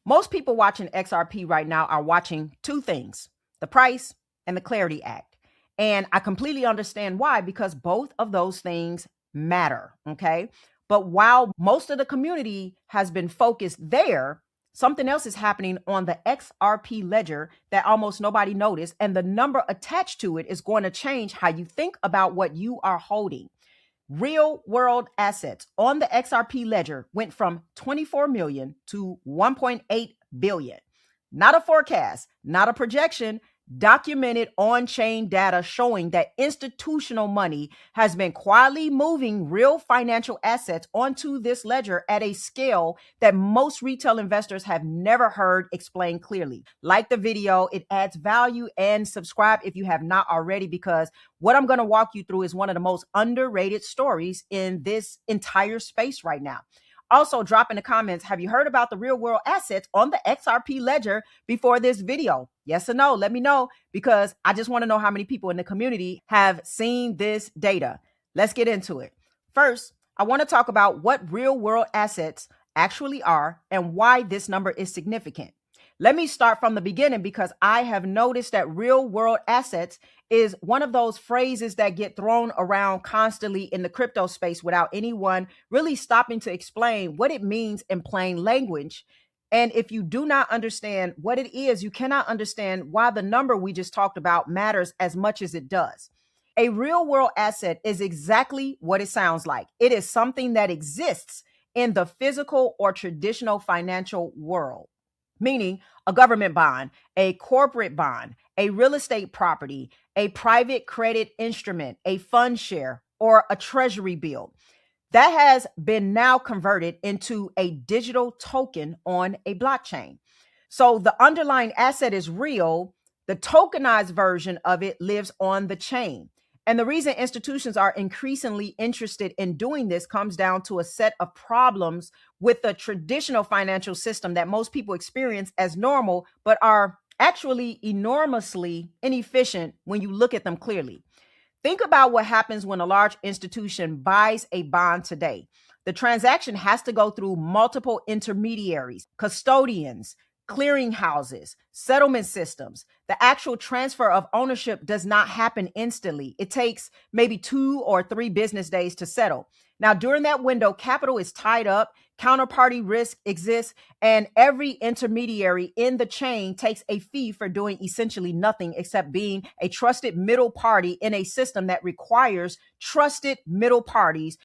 Most people watching XRP right now are watching two things: the price and the Clarity Act. And I completely understand why, because both of those things matter. Okay. But while most of the community has been focused there, something else is happening on the XRP Ledger that almost nobody noticed. And the number attached to it is going to change how you think about what you are holding. Real world assets on the XRP Ledger went from 24 million to 1.8 billion. Not a forecast, not a projection, documented on-chain data showing that institutional money has been quietly moving real financial assets onto this ledger at a scale that most retail investors have never heard explained clearly. Like the video, it adds value, and subscribe if you have not already, because what I'm going to walk you through is one of the most underrated stories in this entire space right now. Also, drop in the comments, have you heard about the real world assets on the XRP Ledger before this video? Yes or no? Let me know, because I just want to know how many people in the community have seen this data. Let's get into it. First, I want to talk about what real world assets actually are and why this number is significant. Let me start from the beginning, because I have noticed that real world assets is one of those phrases that get thrown around constantly in the crypto space without anyone really stopping to explain what it means in plain language. And if you do not understand what it is, you cannot understand why the number we just talked about matters as much as it does. A real world asset is exactly what it sounds like. It is something that exists in the physical or traditional financial world, meaning a government bond, a corporate bond, a real estate property, a private credit instrument, a fund share, or a treasury bill that has been now converted into a digital token on a blockchain. So the underlying asset is real. The tokenized version of it lives on the chain. And the reason institutions are increasingly interested in doing this comes down to a set of problems with the traditional financial system that most people experience as normal, but are actually enormously inefficient when you look at them clearly. Think about what happens when a large institution buys a bond today. The transaction has to go through multiple intermediaries, custodians, clearinghouses, settlement systems. The actual transfer of ownership does not happen instantly. It takes maybe 2 or 3 business days to settle. Now, during that window, capital is tied up, counterparty risk exists, and every intermediary in the chain takes a fee for doing essentially nothing except being a trusted middle party in a system that requires trusted middle parties